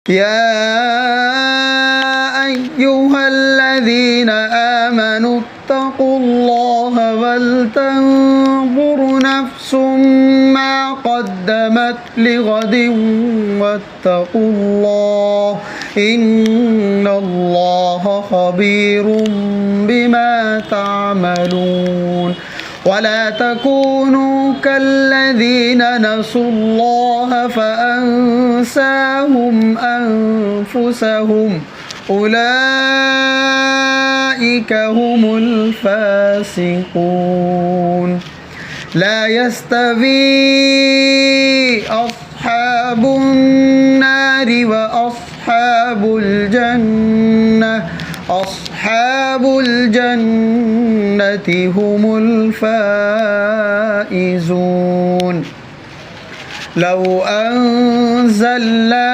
يا أيها الذين آمنوا اتقوا الله ولتنظر نفس ما قدمت لغد واتقوا الله إن الله خبير بما تعملون ولا تكونوا كالذين نسوا الله فأنساهم أنفسهم أولئك هم الفاسقون لا يستوي أصحاب النار وأصحاب الجنة أصحاب الجنة هم الفائزون لو أنزلنا